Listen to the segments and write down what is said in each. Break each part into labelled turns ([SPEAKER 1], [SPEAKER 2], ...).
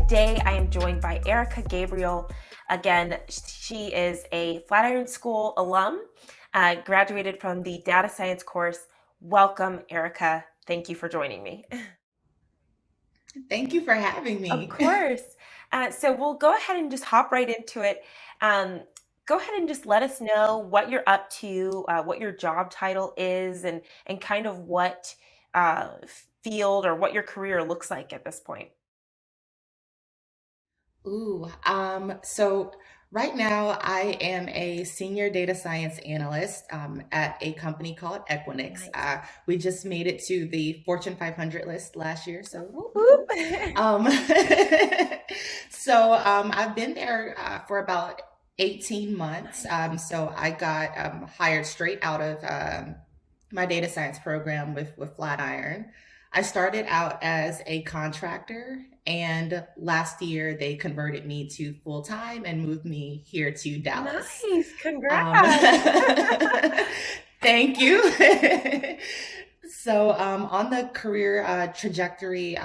[SPEAKER 1] today I am joined by Erica Gabriel. Again, she is a Flatiron School alum, graduated from the data science course. Welcome, Erica. Thank you for joining me.
[SPEAKER 2] Thank you for having
[SPEAKER 1] Of
[SPEAKER 2] me.
[SPEAKER 1] course. So we'll go ahead and just hop right into it. Um, Go ahead and just let us know what you're up to, what your job title is, and kind of what uh, field or what your career looks like at this point.
[SPEAKER 2] So right now I am a senior data science analyst at a company called Equinix.
[SPEAKER 1] Nice.
[SPEAKER 2] We just made it to the Fortune 500 list last year, so
[SPEAKER 1] Whoop,
[SPEAKER 2] woo-hoo.
[SPEAKER 1] whoop.
[SPEAKER 2] Um, I've been there for about 18 months. So I got hired straight out of my data science program with Flatiron. I started out as a contractor, and last year they converted me to full time and moved me here to Dallas.
[SPEAKER 1] Nice.
[SPEAKER 2] Um,
[SPEAKER 1] Congrats.
[SPEAKER 2] Thank you. On the career trajectory,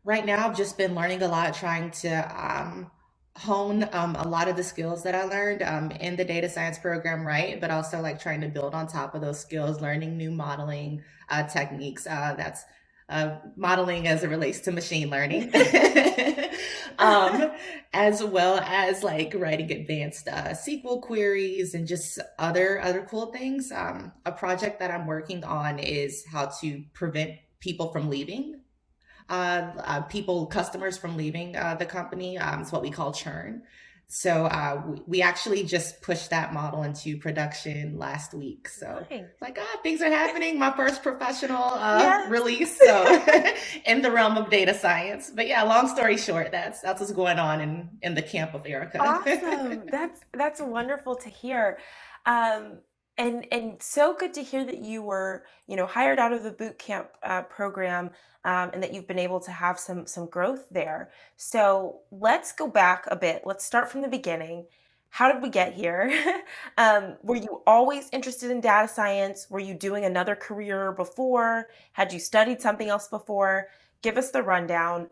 [SPEAKER 2] right now I've just been learning a lot, trying to hone a lot of the skills that I learned in the data science program, right? But also like trying to build on top of those skills, learning new modeling techniques. That's modeling as it relates to machine learning, um, as well as like writing advanced SQL queries and just other cool things. A project that I'm working on is how to prevent people from leaving customers from leaving the company. It's what we call churn. We actually just pushed that model into production last week. So
[SPEAKER 1] Nice.
[SPEAKER 2] like, things are happening. My first professional
[SPEAKER 1] Yes.
[SPEAKER 2] release. So in the realm of data science. But yeah, long story short, that's what's going on in the camp of Erica.
[SPEAKER 1] Awesome. That's wonderful to hear. Um, and so good to hear that you were, hired out of the boot camp program, and that you've been able to have some growth there. So let's go back a bit. Let's start from the beginning. How did we get here? Were you always interested in data science? Were you doing another career before? Had you studied something else before? Give us the rundown.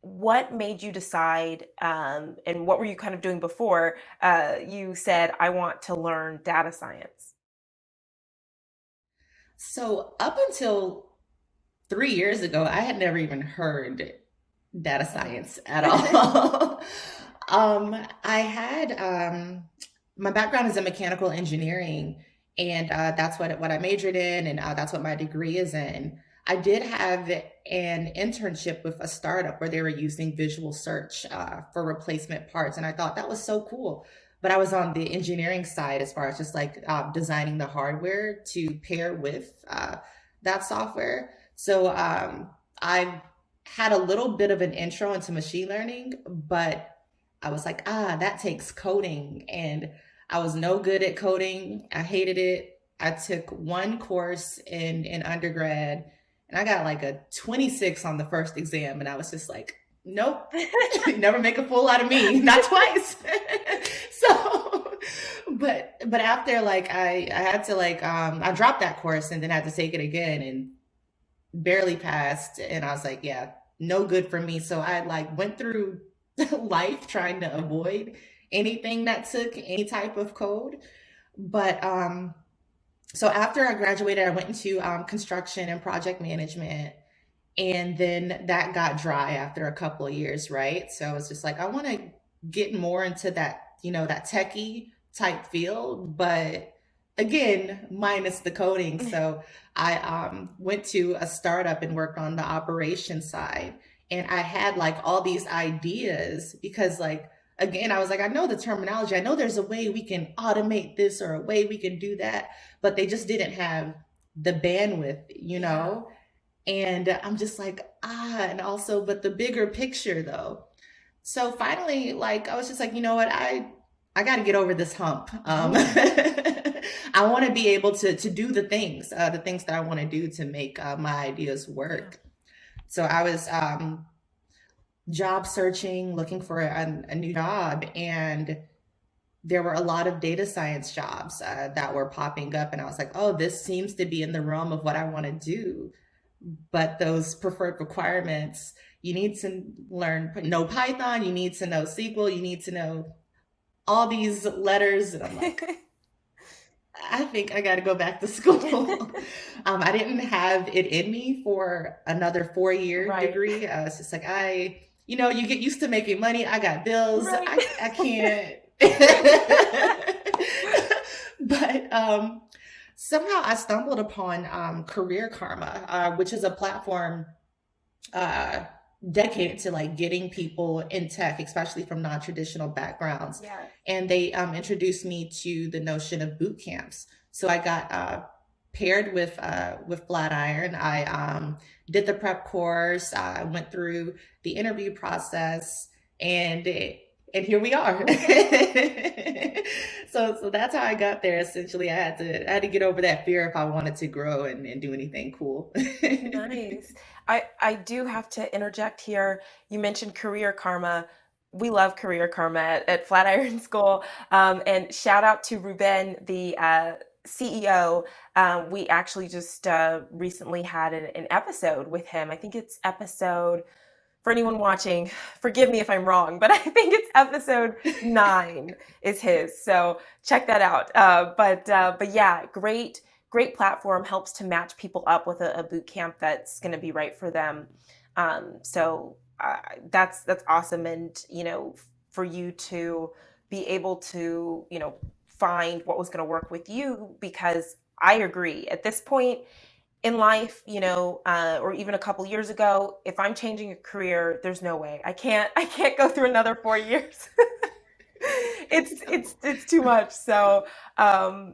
[SPEAKER 1] What made you decide, and what were you kind of doing before you said, I want to learn data science?
[SPEAKER 2] So up until 3 years ago, I had never even heard data science at all. I had my background is in mechanical engineering, and that's what I majored in, and that's what my degree is in. I did have an internship with a startup where they were using visual search for replacement parts, and I thought that was so cool. But I was on the engineering side as far as just like designing the hardware to pair with that software. I had a little bit of an intro into machine learning, but I was like, that takes coding. And I was no good at coding. I hated it. I took one course in undergrad and I got like a 26 on the first exam. And I was just like, nope, you never make a fool out of me, not twice. so, but after like, I had to like, I dropped that course and then had to take it again and barely passed. And I was like, yeah, no good for me. So I like went through life trying to avoid anything that took any type of code. But so after I graduated, I went into construction and project management. And then that got dry after a couple of years, right? So I was just like, I want to get more into that, that techie type field, but again, minus the coding. So I went to a startup and worked on the operations side. And I had like all these ideas because, like, again, I was like, I know the terminology. I know there's a way we can automate this or a way we can do that, but they just didn't have the bandwidth,
[SPEAKER 1] Yeah.
[SPEAKER 2] And I'm just like, and also, but the bigger picture though. So finally, like, I was just like, you know what? I got to get over this hump. I want to be able to do the things that I want to do to make my ideas
[SPEAKER 1] Yeah.
[SPEAKER 2] work. So I was job searching, looking for a new job, and there were a lot of data science jobs that were popping up, and I was like, oh, this seems to be in the realm of what I want to do. but those preferred requirements, you need to know Python, you need to know SQL, you need to know all these letters. And I'm like, I think I got to go back to school. I didn't have it in me for another 4 year
[SPEAKER 1] Right.
[SPEAKER 2] degree. It's just like, you get used to making money. I got bills.
[SPEAKER 1] Right.
[SPEAKER 2] I can't. But somehow I stumbled upon Career Karma, which is a platform uh, dedicated to like getting people in tech, especially from non-traditional backgrounds.
[SPEAKER 1] Yeah.
[SPEAKER 2] And they introduced me to the notion of boot camps. So I got paired with Flatiron. I did the prep course. I went through the interview process, and and here we are. So that's how I got there. Essentially, I had to get over that fear if I wanted to grow and do anything cool.
[SPEAKER 1] Nice. I do have to interject here. You mentioned Career Karma. We love Career Karma at Flatiron School. And shout out to Ruben, the CEO. We actually just recently had an episode with him. I think it's episode, for anyone watching, forgive me if I'm wrong, but I think it's episode 9 is his. So check that out. But yeah, great platform, helps to match people up with a boot camp that's going to be right for them. So that's awesome, and for you to be able to find what was going to work with you, because I agree at this point in life, or even a couple years ago, if I'm changing a career, there's no way. I can't go through another 4 years. It's too much. So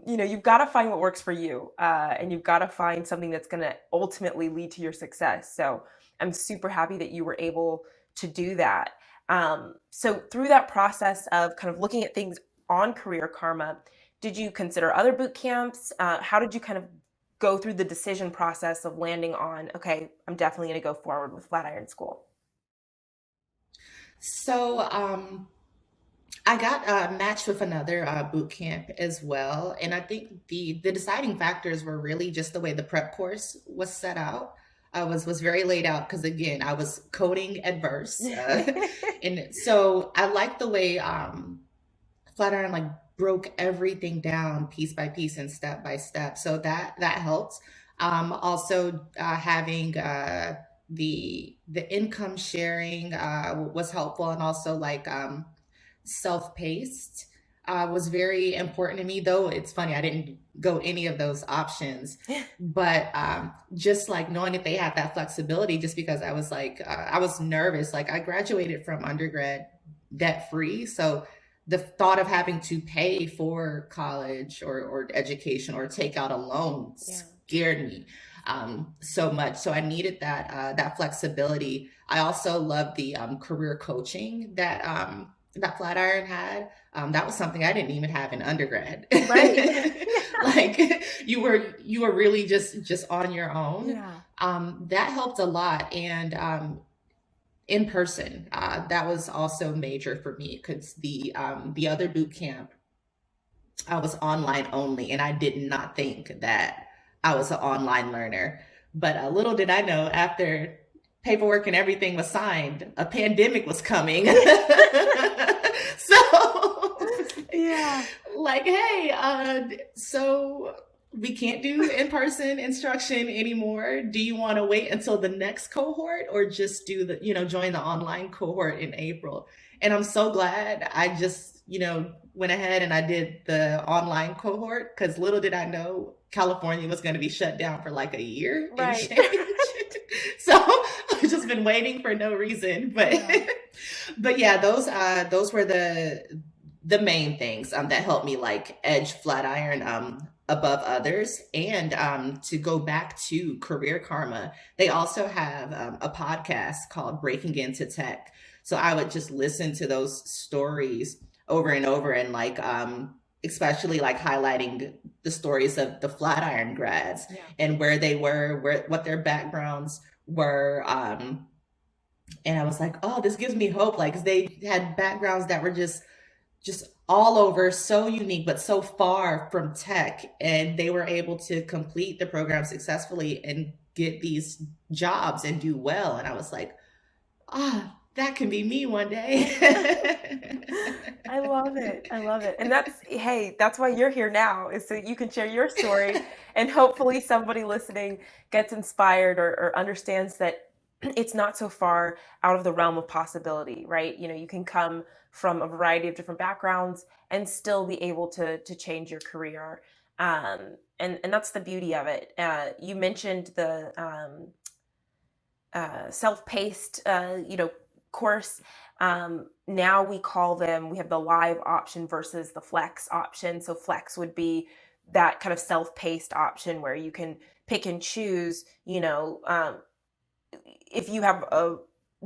[SPEAKER 1] you've got to find what works for you, and you've got to find something that's going to ultimately lead to your success. So I'm super happy that you were able to do that. So through that process of kind of looking at things on Career Karma, did you consider other boot camps? How did you kind of go through the decision process of landing on, okay, I'm definitely going to go forward with Flatiron School?
[SPEAKER 2] So I got matched with another boot camp as well, and I think the deciding factors were really just the way the prep course was set out. I was very laid out because again I was coding adverse, and so I liked the way Flatiron like broke everything down piece by piece and step by step. So that helped. Also, having the income sharing was helpful, and also like self-paced was very important to me. Though it's funny, I didn't go any of those options, but just like knowing that they had that flexibility, just because I was like I was nervous. Like I graduated from undergrad debt free, so the thought of having to pay for college or education or take out a loan
[SPEAKER 1] Yeah.
[SPEAKER 2] scared me so much. So I needed that flexibility. I also loved the career coaching that Flatiron had. That was something I didn't even have in undergrad.
[SPEAKER 1] Right.
[SPEAKER 2] Like you were really just on your own.
[SPEAKER 1] Yeah.
[SPEAKER 2] That helped a lot, and in person. That was also major for me because the other boot camp I was online only, and I did not think that I was an online learner. But little did I know, after paperwork and everything was signed, a pandemic was coming. So,
[SPEAKER 1] Yeah.
[SPEAKER 2] like, hey, so we can't do in-person instruction anymore. Do you want to wait until the next cohort or just join the online cohort in April? And I'm so glad I just, went ahead and I did the online cohort because little did I know California was going to be shut down for like a year and
[SPEAKER 1] Right.
[SPEAKER 2] change. So I've just been waiting for no reason. But
[SPEAKER 1] Yeah.
[SPEAKER 2] but yeah, those were the main things that helped me like edge Flatiron above others. And to go back to Career Karma, they also have a podcast called Breaking Into Tech. So I would just listen to those stories over and over, and like especially like highlighting the stories of the Flatiron grads
[SPEAKER 1] Yeah.
[SPEAKER 2] and where they were, what their backgrounds were. And I was like, oh, this gives me hope. Like 'cause they had backgrounds that were just all over, so unique, but so far from tech. And they were able to complete the program successfully and get these jobs and do well. And I was like, ah, that can be me one day.
[SPEAKER 1] I love it. I love it. And that's, hey, that's why you're here now, is so you can share your story and hopefully somebody listening gets inspired or understands that it's not so far out of the realm of possibility, right? You know, you can come from a variety of different backgrounds and still be able to change your career. And that's the beauty of it. You mentioned the self-paced, course. Now we call them, we have the live option versus the flex option. So flex would be that kind of self-paced option where you can pick and choose, if you have a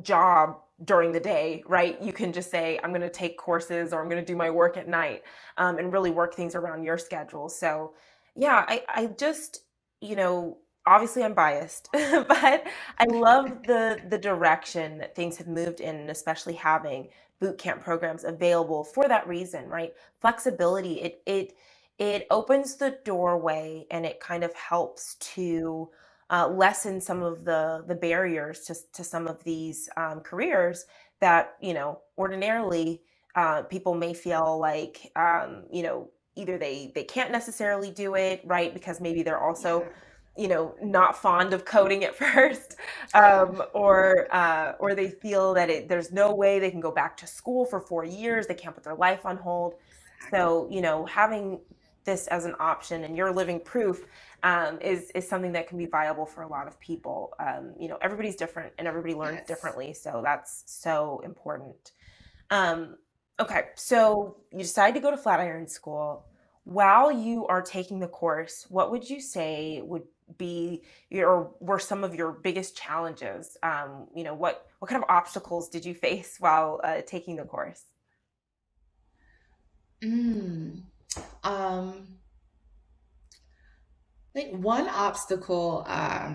[SPEAKER 1] job during the day, right? You can just say, I'm going to take courses or I'm going to do my work at night, and really work things around your schedule. So, yeah, I just, obviously I'm biased, but I love the direction that things have moved in, and especially having boot camp programs available for that reason, right? Flexibility, it opens the doorway and it kind of helps to lessen some of the barriers to some of these careers that ordinarily people may feel like either they can't necessarily do it, right, because maybe they're also
[SPEAKER 2] Yeah.
[SPEAKER 1] not fond of coding at first, or they feel that there's no way they can go back to school for 4 years, they can't put their life on hold.
[SPEAKER 2] Exactly.
[SPEAKER 1] So having this as an option, and you're living proof, is something that can be viable for a lot of people. Everybody's different and everybody learns
[SPEAKER 2] Yes.
[SPEAKER 1] differently, so that's so important. Um, okay, so you decide to go to Flatiron School. While you are taking the course, what would you say would be were some of your biggest challenges? What kind of obstacles did you face while taking the course?
[SPEAKER 2] Mm. Um, I think one obstacle that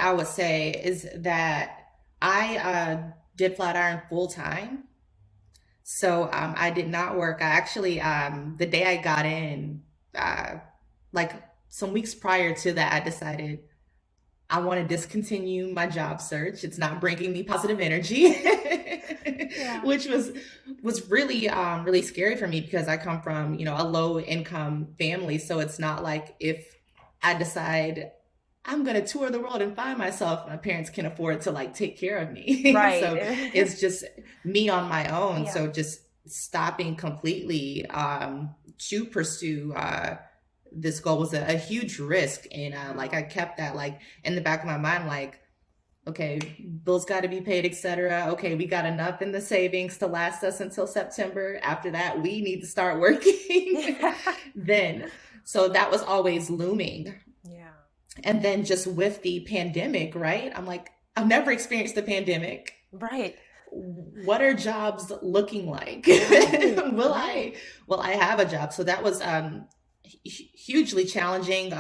[SPEAKER 2] I would say is that I did Flatiron full time. So I did not work. I actually, the day I got in, uh, like some weeks prior to that, I decided I want to discontinue my job search. It's not bringing me positive energy,
[SPEAKER 1] Yeah.
[SPEAKER 2] which was really really scary for me because I come from a low income family. So it's not like if I decide I'm gonna tour the world and find myself, my parents can afford to like take care of me. So
[SPEAKER 1] Right.
[SPEAKER 2] it's just me on my own.
[SPEAKER 1] Yeah.
[SPEAKER 2] So just stopping completely to pursue this goal was a huge risk, and like I
[SPEAKER 1] Wow.
[SPEAKER 2] kept that like in the back of my mind, like, okay, bills got to be paid, etc. Okay, we got enough in the savings to last us until September. After that, we need to start working.
[SPEAKER 1] Yeah.
[SPEAKER 2] Then, so that was always looming.
[SPEAKER 1] Yeah.
[SPEAKER 2] And then just with the pandemic, right? I'm like, I've never experienced the pandemic.
[SPEAKER 1] Right.
[SPEAKER 2] What are jobs looking like?
[SPEAKER 1] Right.
[SPEAKER 2] will
[SPEAKER 1] Right.
[SPEAKER 2] I will I have a job? So that was hugely challenging.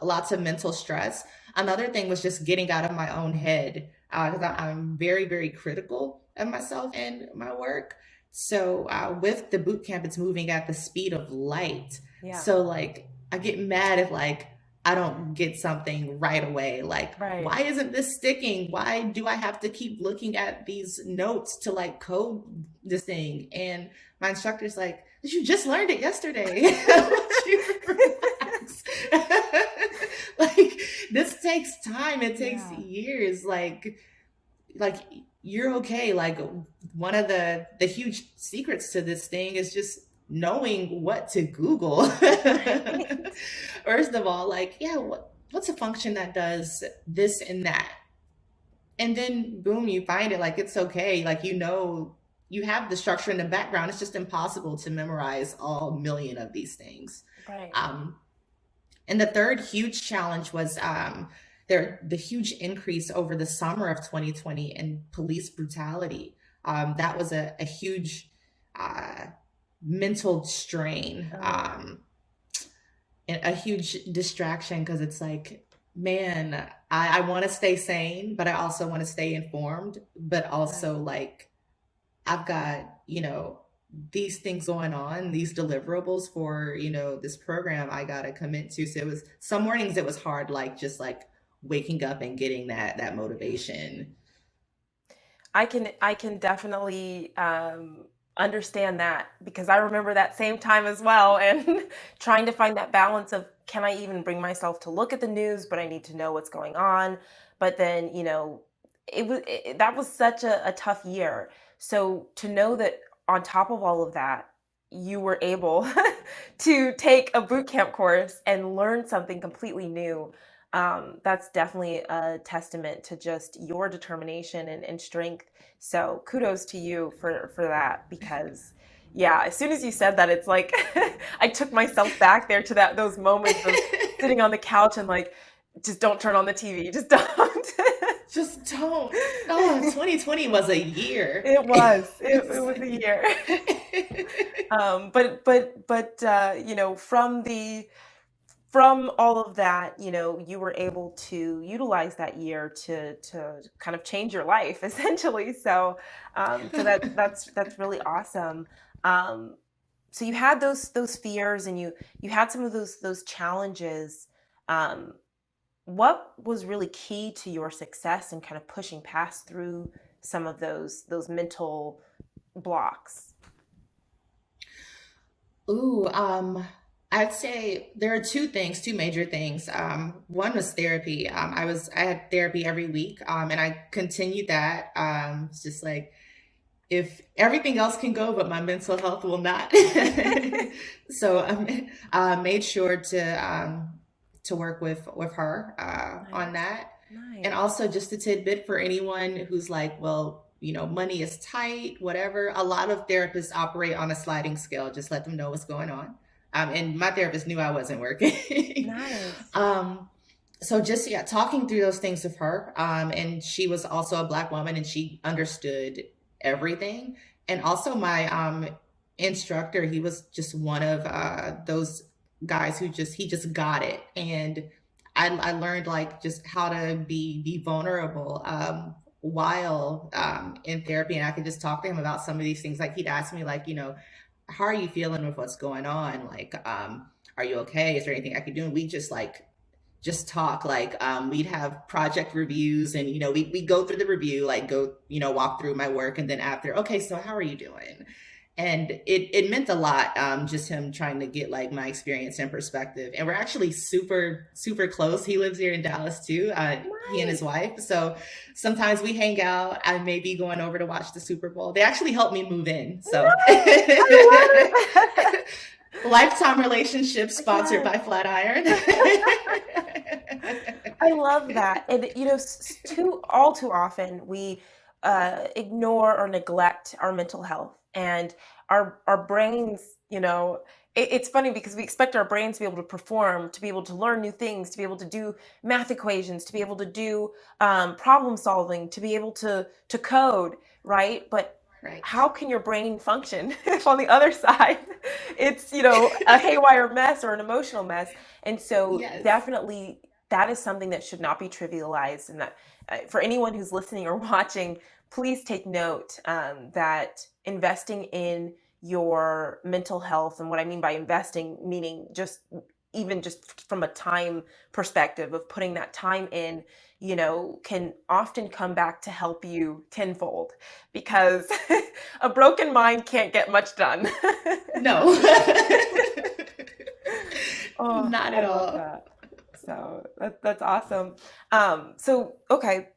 [SPEAKER 2] Lots of mental stress. Another thing was just getting out of my own head because I'm very very critical of myself and my work. So with the boot camp, it's moving at the speed of light.
[SPEAKER 1] Yeah.
[SPEAKER 2] So like I get mad if like I don't get something right away. Like,
[SPEAKER 1] Right.
[SPEAKER 2] why isn't this sticking? Why do I have to keep looking at these notes to like code this thing? And my instructor's like, you just learned it yesterday. Won't you relax? Like, this takes time. It takes
[SPEAKER 1] Yeah.
[SPEAKER 2] years. Like you're okay. Like one of the huge secrets to this thing is just knowing what to Google.
[SPEAKER 1] Right.
[SPEAKER 2] First of all, like, yeah, what's a function that does this and that? And then boom, you find it, like it's okay. Like you have the structure in the background. It's just impossible to memorize all million of these things.
[SPEAKER 1] Right.
[SPEAKER 2] Um, and the third huge challenge was the huge increase over the summer of 2020 in police brutality. That was a huge uh, mental strain,
[SPEAKER 1] Oh yeah.
[SPEAKER 2] and a huge distraction because it's like, man, I want to stay sane, but I also want to stay informed, but
[SPEAKER 1] Right.
[SPEAKER 2] also like I've got, these things going on, these deliverables for, this program I got to commit to. So it was some mornings it was hard, like just like waking up and getting that motivation.
[SPEAKER 1] I can definitely understand that because I remember that same time as well, and trying to find that balance of can I even bring myself to look at the news, but I need to know what's going on. But then that was such a tough year. So to know that on top of all of that, you were able to take a boot camp course and learn something completely new. That's definitely a testament to just your determination and strength. So kudos to you for that because yeah, as soon as you said that, it's like I took myself back there to those moments of sitting on the couch and like, just don't turn on the TV, just don't.
[SPEAKER 2] Just don't. Oh, 2020 was a year.
[SPEAKER 1] It was. It
[SPEAKER 2] It's
[SPEAKER 1] was
[SPEAKER 2] a
[SPEAKER 1] a
[SPEAKER 2] year.
[SPEAKER 1] year. From all of that, you were able to utilize that year to kind of change your life essentially. So that's really awesome. Um, so you had those fears and you had some of those challenges. Um, what was really key to your success and kind of pushing past through some of those mental blocks?
[SPEAKER 2] Ooh, I'd say there are two major things. One was therapy. I had therapy every week, and I continued that. It's just like if everything else can go, but my mental health will not. So I made sure to work with her on
[SPEAKER 1] Nice.
[SPEAKER 2] that. And
[SPEAKER 1] Nice.
[SPEAKER 2] also just a tidbit for anyone who's like, well, money is tight, whatever. A lot of therapists operate on a sliding scale. Just let them know what's going on. And my therapist knew I wasn't working.
[SPEAKER 1] Nice.
[SPEAKER 2] um, so just, yeah, talking through those things with her. And she was also a Black woman and she understood everything. And also my instructor, he was just one of those guys he just got it. And I learned like just how to be vulnerable while in therapy, and I could just talk to him about some of these things. Like he'd ask me like, how are you feeling with what's going on? Like, are you okay? Is there anything I could do? And we just talk. Like we'd have project reviews, and we go through the review, like go walk through my work, and then after, okay, so how are you doing? And it meant a lot, just him trying to get like my experience and perspective. And we're actually super super close. He lives here in Dallas too, he and his
[SPEAKER 1] Nice.
[SPEAKER 2] wife. So sometimes we hang out. I may be going over to watch the Super Bowl. They actually helped me move in, so
[SPEAKER 1] Nice. I love it.
[SPEAKER 2] lifetime relationship sponsored
[SPEAKER 1] Yes.
[SPEAKER 2] by Flatiron.
[SPEAKER 1] I love that. And all too often we ignore or neglect our mental health and our brains. It's funny because we expect our brains to be able to perform, to be able to learn new things, to be able to do math equations, to be able to do problem solving, to be able to code, right? But
[SPEAKER 2] Right.
[SPEAKER 1] how can your brain function if on the other side it's a haywire mess or an emotional mess? And so
[SPEAKER 2] Yes.
[SPEAKER 1] definitely that is something that should not be trivialized, and that for anyone who's listening or watching, please take note that investing in your mental health, and what I mean by investing, meaning just even just from a time perspective of putting that time in, can often come back to help you tenfold because a broken mind can't get much done.
[SPEAKER 2] No.
[SPEAKER 1] Oh,
[SPEAKER 2] Not
[SPEAKER 1] I
[SPEAKER 2] at
[SPEAKER 1] love
[SPEAKER 2] all.
[SPEAKER 1] that. So that's awesome. So okay,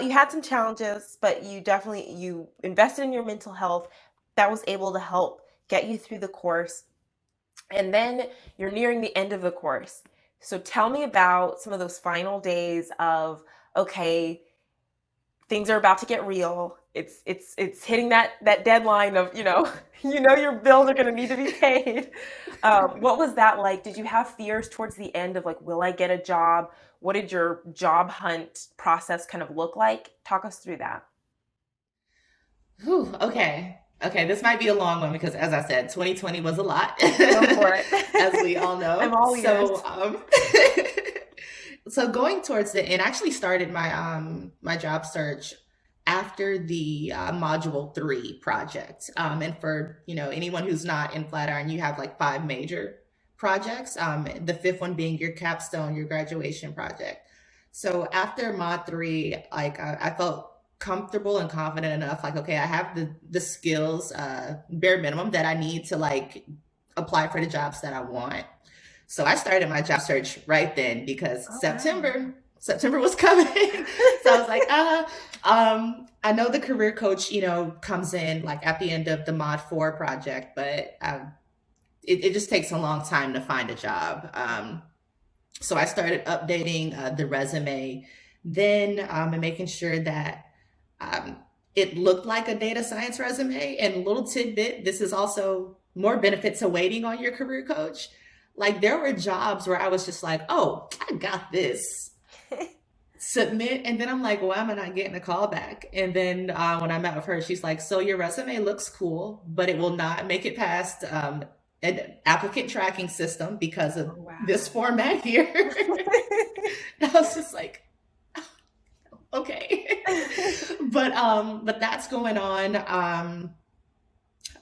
[SPEAKER 1] you had some challenges, but you invested in your mental health. That was able to help get you through the course, and then you're nearing the end of the course. So tell me about some of those final days of, okay, things are about to get real. It's hitting that deadline of, your bills are going to need to be paid. What was that like? Did you have fears towards the end of like, will I get a job? What did your job hunt process kind of look like? Talk us through that.
[SPEAKER 2] Whew, okay. Okay, this might be a long one because, as I said, 2020 was a lot,
[SPEAKER 1] Go for it.
[SPEAKER 2] as we all
[SPEAKER 1] I'm
[SPEAKER 2] know.
[SPEAKER 1] all ears.
[SPEAKER 2] So going towards the end, I actually started my job search after the module 3 project. And for anyone who's not in Flatiron, you have like 5 major projects. The 5th one being your capstone, your graduation project. So after mod 3, like I felt comfortable and confident enough, like, okay, I have the skills, bare minimum that I need to like apply for the jobs that I want. So I started my job search right then because
[SPEAKER 1] Oh, wow.
[SPEAKER 2] September was coming. So I was like, I know the career coach, comes in like at the end of the mod 4 project, but it just takes a long time to find a job. So I started updating the resume then, and making sure that um, it looked like a data science resume. And little tidbit, this is also more benefits of waiting on your career coach. Like there were jobs where I was just like, oh, I got this. Submit, and then I'm like, why am I not getting a call back? And then when I met with her, she's like, so your resume looks cool, but it will not make it past an applicant tracking system because of
[SPEAKER 1] Oh,
[SPEAKER 2] this
[SPEAKER 1] wow.
[SPEAKER 2] format here. I was just like, okay. But that's going on.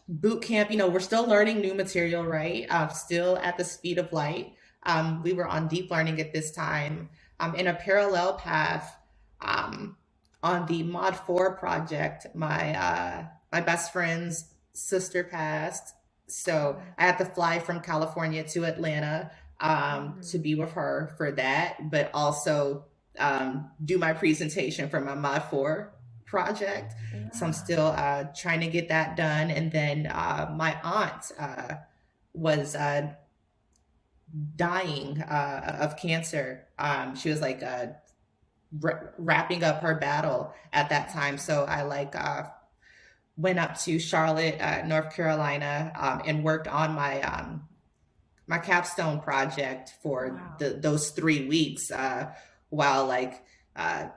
[SPEAKER 2] Boot camp, we're still learning new material, right? Still at the speed of light. We were on deep learning at this time. In a parallel path, um, on the mod 4 project, my best friend's sister passed. So
[SPEAKER 1] Oh,
[SPEAKER 2] I had to fly from California to Atlanta to
[SPEAKER 1] mhm.
[SPEAKER 2] be with her for that, but also do my presentation for my mod 4 project. So I'm
[SPEAKER 1] Yeah.
[SPEAKER 2] still trying to get that done. And then my aunt was dying of cancer. She was like wrapping up her battle at that time. So I like went up to Charlotte, North Carolina, and worked on my capstone project for
[SPEAKER 1] Wow.
[SPEAKER 2] those 3 weeks while like uh,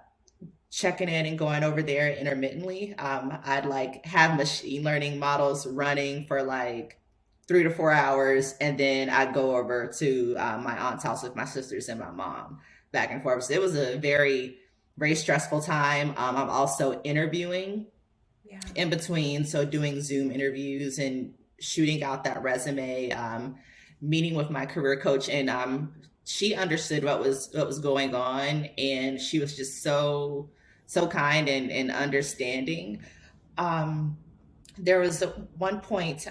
[SPEAKER 2] checking in and going over there intermittently. I'd like have machine learning models running for like 3 to 4 hours, and then I'd go over to my aunt's house with my sisters and my mom back and forth. So it was a very, very stressful time. I'm also interviewing
[SPEAKER 1] Yeah.
[SPEAKER 2] in between, so doing Zoom interviews and shooting out that resume, meeting with my career coach, and she understood what was going on, and she was just so kind and understanding. Um, there was one point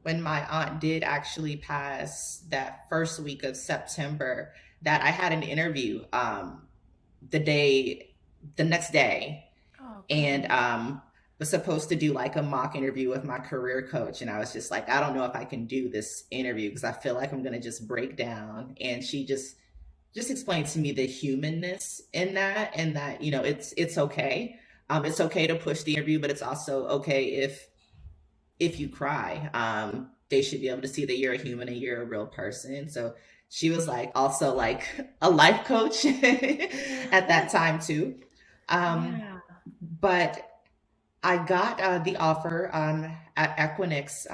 [SPEAKER 2] when my aunt did actually pass that first week of September that I had an interview the day the next day,
[SPEAKER 1] Oh,
[SPEAKER 2] and
[SPEAKER 1] great.
[SPEAKER 2] was supposed to do like a mock interview with my career coach, and I was just like, I don't know if I can do this interview because I feel like I'm going to just break down. And she just explained to me the humanness in that, and that it's okay. It's okay to push the interview, but it's also okay if you cry. They should be able to see that you're a human and you're a real person. So she was like also like a life coach at that time too. Um,
[SPEAKER 1] Yeah.
[SPEAKER 2] but I got the offer at Equinix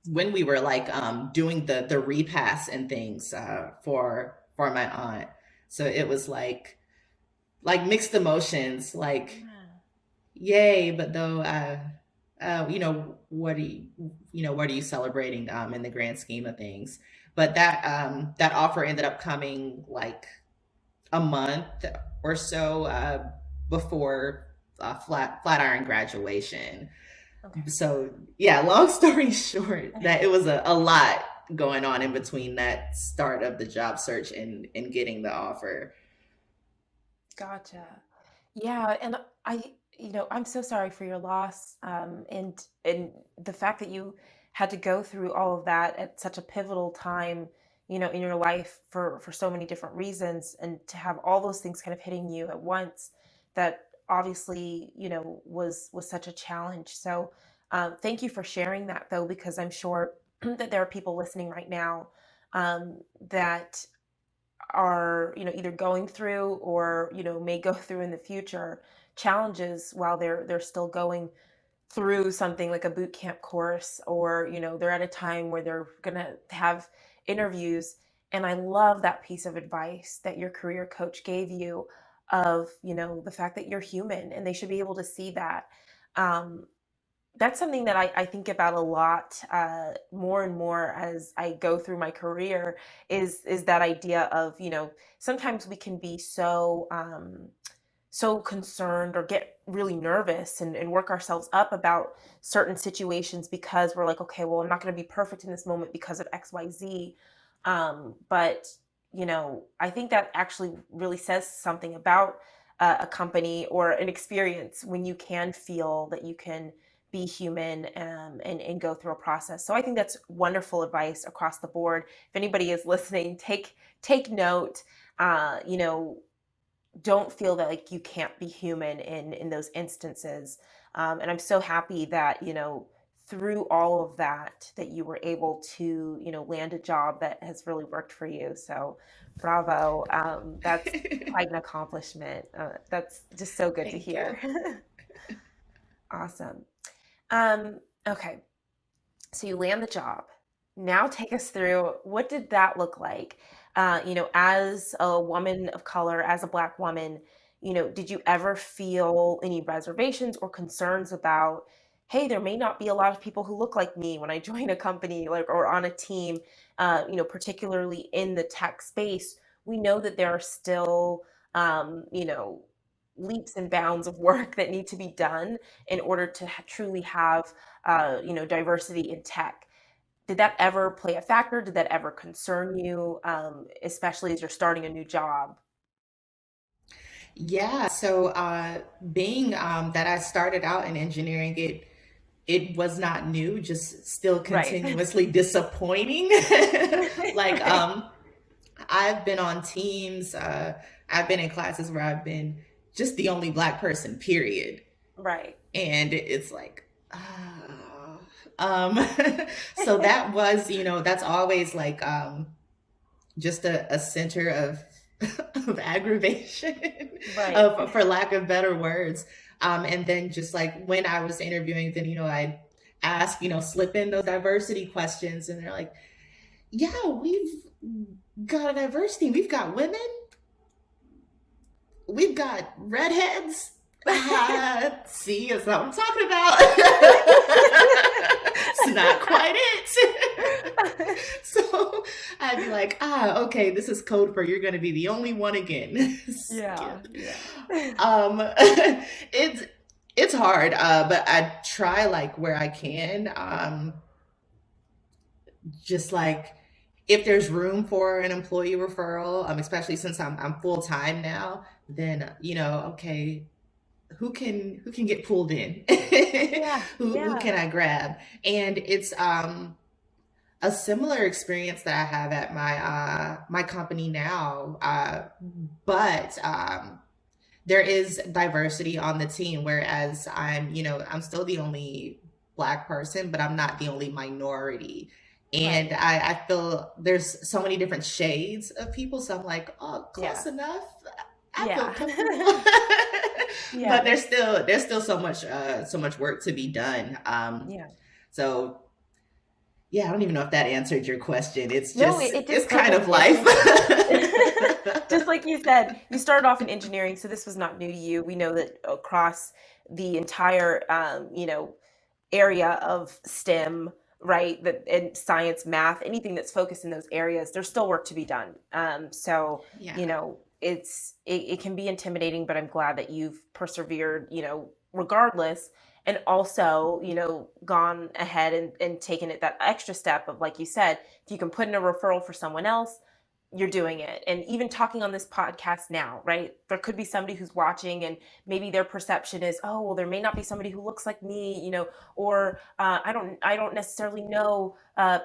[SPEAKER 2] when we were like doing the repass and things for my aunt. So it was like mixed emotions, like
[SPEAKER 1] Yeah.
[SPEAKER 2] yay, but though what are you celebrating in the grand scheme of things? But that offer ended up coming like a month or so before Flatiron graduation.
[SPEAKER 1] Okay.
[SPEAKER 2] So yeah, long story short, that it was a lot going on in between that start of the job search and getting the offer.
[SPEAKER 1] Gotcha. Yeah, and I'm so sorry for your loss, and the fact that you had to go through all of that at such a pivotal time, in your life for so many different reasons, and to have all those things kind of hitting you at once, that obviously, was such a challenge. So, thank you for sharing that, though, because I'm sure that there are people listening right now, that are either going through or may go through in the future challenges while they're still going through something like a boot camp course, or they're at a time where they're going to have interviews. And I love that piece of advice that your career coach gave you, of, the fact that you're human, and they should be able to see that. Um, that's something that I think about a lot, more and more as I go through my career, is that idea of, sometimes we can be so concerned or get really nervous and work ourselves up about certain situations because we're like, okay, well, I'm not going to be perfect in this moment because of XYZ. But, I think that actually really says something about a company or an experience when you can feel that you can be human, and go through a process. So I think that's wonderful advice across the board. If anybody is listening, take note. You know, don't feel that like you can't be human in those instances. And I'm so happy that, through all of that you were able to, land a job that has really worked for you. So bravo. That's quite an accomplishment. That's just so good to
[SPEAKER 2] Thank you.
[SPEAKER 1] hear. Awesome. um, okay, so you land the job. Now take us through, what did that look like? As a woman of color, as a Black woman, did you ever feel any reservations or concerns about, hey, there may not be a lot of people who look like me when I join a company, like, or on a team, particularly in the tech space? We know that there are still, leaps and bounds of work that need to be done in order to truly have, diversity in tech. Did that ever play a factor? Did that ever concern you, especially as you're starting a new job?
[SPEAKER 2] Yeah, so being that I started out in engineering, it was not new, just still
[SPEAKER 1] Right.
[SPEAKER 2] continuously disappointing. Like I've been on teams, I've been in classes where I've been just the only Black person, period.
[SPEAKER 1] Right.
[SPEAKER 2] And it's like, ah. um, so that was, that's always like just a center of of aggravation,
[SPEAKER 1] Right.
[SPEAKER 2] for lack of better words. And then just like when I was interviewing, then I ask, slip in those diversity questions, and they're like, "Yeah, we've got a diversity. We've got women. We've got redheads." See, that's not what I'm talking about. It's not quite it. So I'd be like, okay, this is code for you're going to be the only one again.
[SPEAKER 1] Yeah,
[SPEAKER 2] Skip.
[SPEAKER 1] yeah.
[SPEAKER 2] It's hard, but I try like where I can. Just like if there's room for an employee referral, especially since I'm full time now, then okay, who can get pulled in,
[SPEAKER 1] Yeah,
[SPEAKER 2] who
[SPEAKER 1] yeah.
[SPEAKER 2] can I grab? And it's a similar experience that I have at my company now, but there is diversity on the team, whereas I'm still the only Black person, but I'm not the only minority. And
[SPEAKER 1] Right.
[SPEAKER 2] I feel there's so many different shades of people, so I'm like, oh, close
[SPEAKER 1] Yeah.
[SPEAKER 2] enough. I feel
[SPEAKER 1] Yeah.
[SPEAKER 2] comfortable. But
[SPEAKER 1] Yeah.
[SPEAKER 2] there's still so much work to be done.
[SPEAKER 1] Yeah.
[SPEAKER 2] So yeah, I don't even know if that answered your question. It's
[SPEAKER 1] No,
[SPEAKER 2] just
[SPEAKER 1] it
[SPEAKER 2] it's
[SPEAKER 1] just
[SPEAKER 2] kind
[SPEAKER 1] totally
[SPEAKER 2] of
[SPEAKER 1] did.
[SPEAKER 2] life.
[SPEAKER 1] Just like you said, you started off in engineering, so this was not new to you. We know that across the entire, area of STEM, right? That and science, math, anything that's focused in those areas, there's still work to be done. So
[SPEAKER 2] Yeah.
[SPEAKER 1] it can be intimidating, but I'm glad that you've persevered, regardless, and also, gone ahead and taken it that extra step of, like you said, if you can put in a referral for someone else, you're doing it. And even talking on this podcast now, right? There could be somebody who's watching, and maybe their perception is, oh, well, there may not be somebody who looks like me, or I don't necessarily know,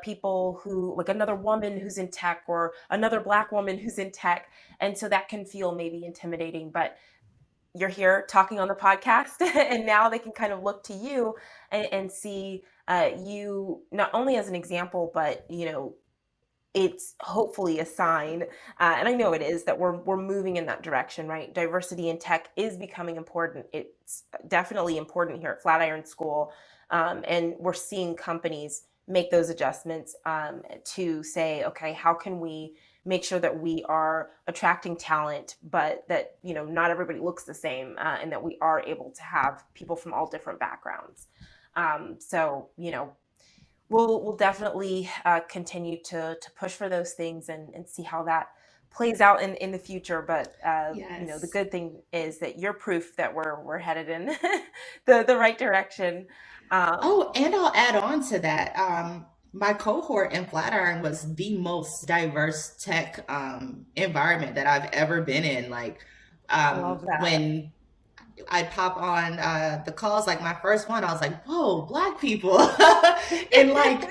[SPEAKER 1] people who, like, another woman who's in tech, or another Black woman who's in tech, and so that can feel maybe intimidating. But you're here talking on the podcast, and now they can kind of look to you and see, you not only as an example, but it's hopefully a sign, and I know it is, that we're moving in that direction, right? Diversity in tech is becoming important. It's definitely important here at Flatiron School, and we're seeing companies make those adjustments, to say, okay, how can we make sure that we are attracting talent, but that, not everybody looks the same, and that we are able to have people from all different backgrounds. So, we'll definitely continue to push for those things and see how that plays out in the future. But the
[SPEAKER 2] Yes.
[SPEAKER 1] good thing is that you're proof that we're headed in the right direction. Um,
[SPEAKER 2] Oh, and I'll add on to that. My cohort in Flatiron was the most diverse tech environment that I've ever been in. Like
[SPEAKER 1] love that.
[SPEAKER 2] when I pop on the calls, like my first one, I was like, whoa, Black people. And like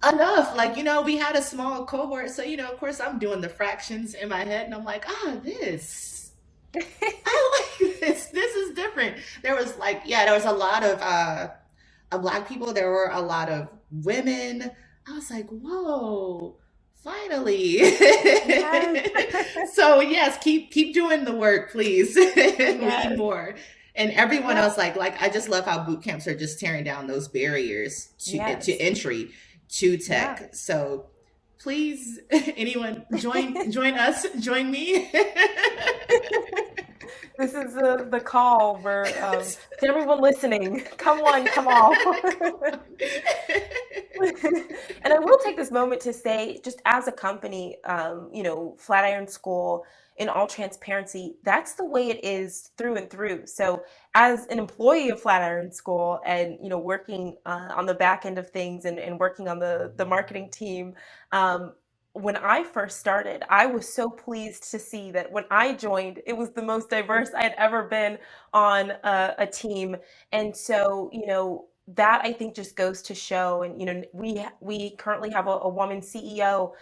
[SPEAKER 2] enough, like, we had a small cohort. So, of course, I'm doing the fractions in my head and I'm like, this. I like this. This is different. There was like, yeah, there was a lot of Black people. There were a lot of women. I was like, whoa, finally.
[SPEAKER 1] Yes.
[SPEAKER 2] So yes, keep doing the work, please. Lead
[SPEAKER 1] Yes.
[SPEAKER 2] more. And everyone
[SPEAKER 1] Yeah.
[SPEAKER 2] else, like I just love how boot camps are just tearing down those barriers to
[SPEAKER 1] Yes.
[SPEAKER 2] entry to
[SPEAKER 1] Yeah.
[SPEAKER 2] tech. So please, anyone join us, join me.
[SPEAKER 1] This is the call where to everyone listening, come one, come all. And I will take this moment to say, just as a company, Flatiron School, in all transparency, that's the way it is through and through. So, as an employee of Flatiron School, and working on the back end of things, and working on the marketing team, um, when I first started, I was so pleased to see that when I joined, it was the most diverse I had ever been on a team. And so, that I think just goes to show, and we currently have a woman CEO.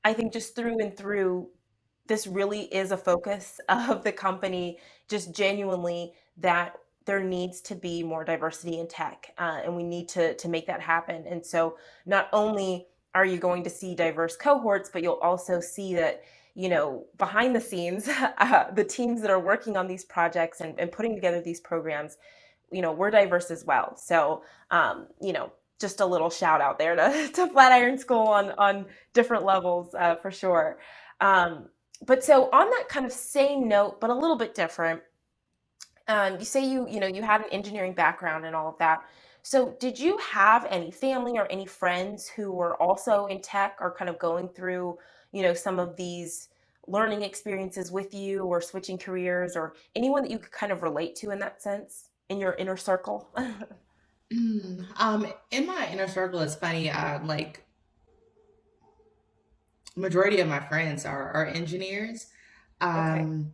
[SPEAKER 1] I think just through and through, this really is a focus of the company, just genuinely, that there needs to be more diversity in tech, and we need to make that happen. And so, not only are you going to see diverse cohorts, but you'll also see that, behind the scenes, the teams that are working on these projects and putting together these programs, we're diverse as well. So, just a little shout out there to Flatiron School on different levels, for sure. But so, on that kind of same note, but a little bit different, you say you had an engineering background and all of that. So did you have any family or any friends who were also in tech, or kind of going through, some of these learning experiences with you, or switching careers, or anyone that you could kind of relate to in that sense in your inner circle?
[SPEAKER 2] In my inner circle, it's funny. Like majority of my friends are engineers.
[SPEAKER 1] Okay.
[SPEAKER 2] Um,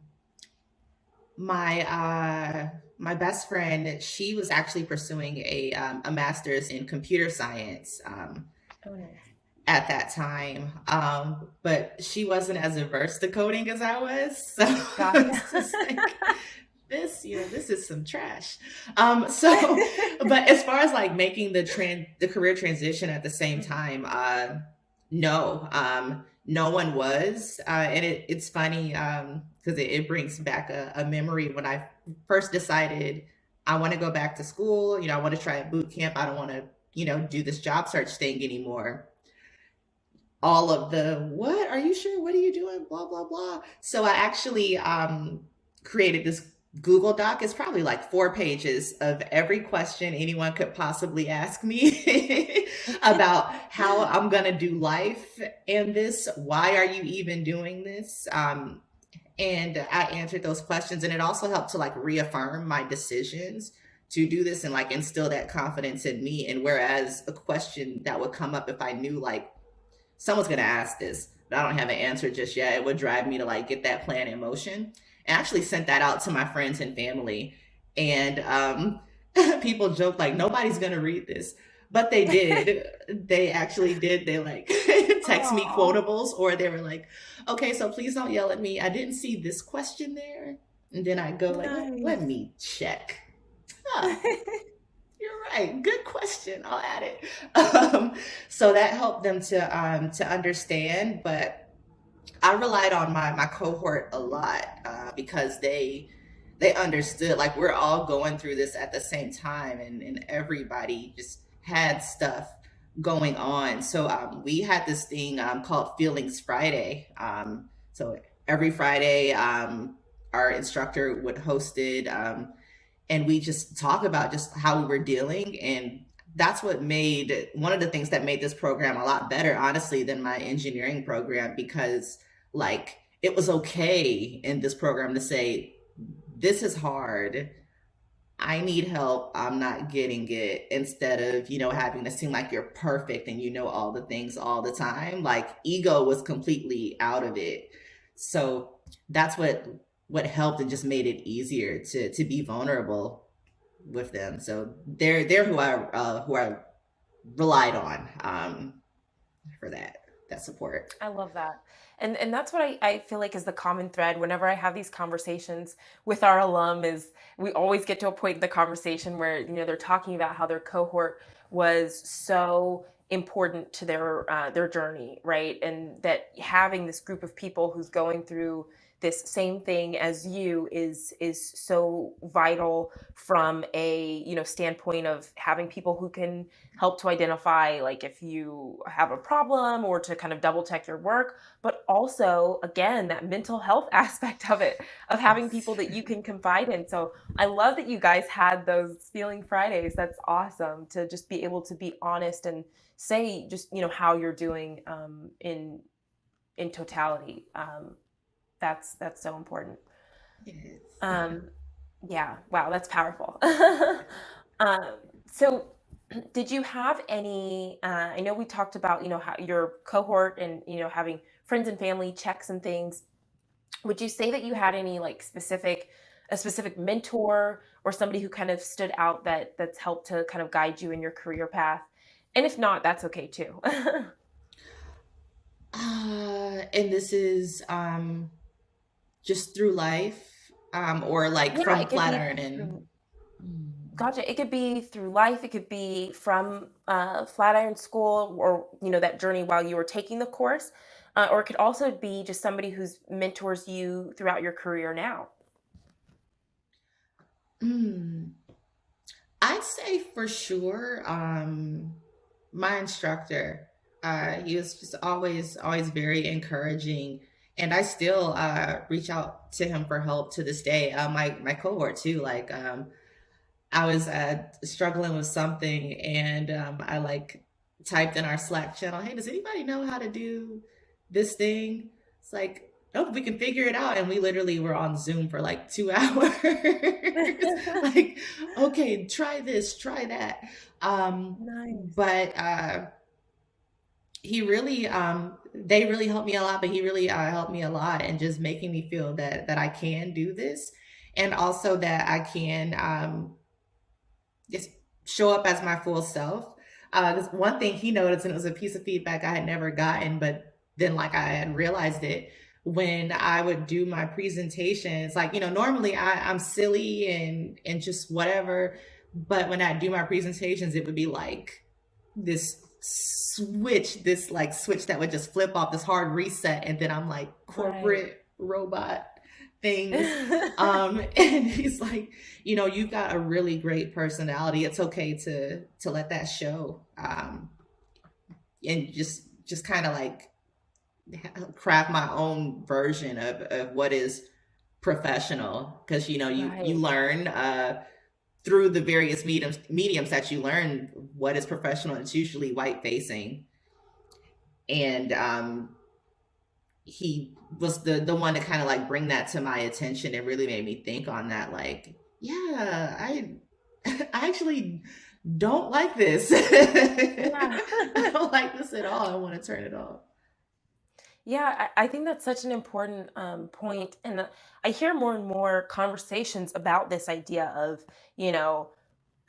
[SPEAKER 2] my best friend, she was actually pursuing a master's in computer science
[SPEAKER 1] Oh, nice.
[SPEAKER 2] at that time, but she wasn't as averse to coding as I was. So
[SPEAKER 1] Gotcha.
[SPEAKER 2] it's just like this is some trash. So, but as far as like making the career transition at the same time, no, no one was, and it's funny because it brings back a memory when I first decided I want to go back to school. I want to try a boot camp. I don't want to, do this job search thing anymore. All of the what are you sure? What are you doing? Blah blah blah. So I actually created this Google Doc. It's probably like 4 pages of every question anyone could possibly ask me about how I'm gonna do life in this. Why are you even doing this? And I answered those questions, and it also helped to like reaffirm my decisions to do this and like instill that confidence in me. And whereas a question that would come up if I knew like someone's going to ask this, but I don't have an answer just yet, it would drive me to like get that plan in motion. And I actually sent that out to my friends and family. And people joke like nobody's going to read this, but they did. They actually did. They like text me
[SPEAKER 1] Oh,
[SPEAKER 2] quotables, or they were like, okay, so please don't yell at me. I didn't see this question there. And then I go like, let
[SPEAKER 1] nice.
[SPEAKER 2] me check. Huh, you're right. Good question. I'll add it. So that helped them to understand. But I relied on my cohort a lot because they understood like we're all going through this at the same time, and everybody just had stuff going on. So we had this thing called Feelings Friday. So every Friday, our instructor would host it, and we just talk about just how we were dealing. And that's what made one of the things that made this program a lot better, honestly, than my engineering program, because like it was okay in this program to say, this is hard. I need help. I'm not getting it. Instead of, having to seem like you're perfect and you know all the things all the time. Like ego was completely out of it. So that's what helped and just made it easier to be vulnerable with them. So they're who I relied on for that support.
[SPEAKER 1] I love that. And that's what I feel like is the common thread whenever I have these conversations with our alum is we always get to a point in the conversation where, they're talking about how their cohort was so important to their journey, right? And that having this group of people who's going through this same thing as you is so vital from a standpoint of having people who can help to identify like if you have a problem or to kind of double check your work, but also again that mental health aspect of it, of having
[SPEAKER 2] Yes.
[SPEAKER 1] people that you can confide in. So I love that you guys had those feeling Fridays. That's awesome to just be able to be honest and say just how you're doing in totality. That's so important.
[SPEAKER 2] Yes.
[SPEAKER 1] um yeah, wow, that's powerful. um so did you have any I know we talked about how your cohort and having friends and family checks and things. Would you say that you had any like a specific mentor or somebody who kind of stood out that's helped to kind of guide you in your career path? And if not, that's okay too.
[SPEAKER 2] And this is just through life, or like
[SPEAKER 1] Yeah,
[SPEAKER 2] from
[SPEAKER 1] it could be
[SPEAKER 2] Flatiron and.
[SPEAKER 1] through, gotcha. It could be through life. It could be from Flatiron School, or that journey while you were taking the course, or it could also be just somebody who's mentors you throughout your career now.
[SPEAKER 2] Mm, I'd say for sure, my instructor. He was just always very encouraging, and I still reach out to him for help to this day. My cohort too. Like I was struggling with something, and I like typed in our Slack channel, "Hey, does anybody know how to do this thing?" It's like, "Oh, we can figure it out." And we literally were on Zoom for like 2 hours. Like, okay, try this, try that.
[SPEAKER 1] Nice.
[SPEAKER 2] But he really, they really helped me a lot, but he really helped me a lot, and just making me feel that I can do this, and also that I can just show up as my full self. This one thing he noticed, and it was a piece of feedback I had never gotten, but then like I had realized it when I would do my presentations. Like, normally I'm silly and just whatever, but when I do my presentations, it would be like this like switch that would just flip off, this hard reset, and then I'm like
[SPEAKER 1] Right.
[SPEAKER 2] corporate robot things. And he's like, you've got a really great personality. It's okay to let that show. And just kind of like craft my own version of what is professional, because you
[SPEAKER 1] Right.
[SPEAKER 2] learn through the various mediums that you learn what is professional. It's usually white facing, and he was the one to kind of like bring that to my attention and really made me think on that. Like, yeah, I actually don't like this.
[SPEAKER 1] Yeah.
[SPEAKER 2] I don't like this at all. I want to turn it off.
[SPEAKER 1] Yeah, I think that's such an important point. And I hear more and more conversations about this idea of, you know,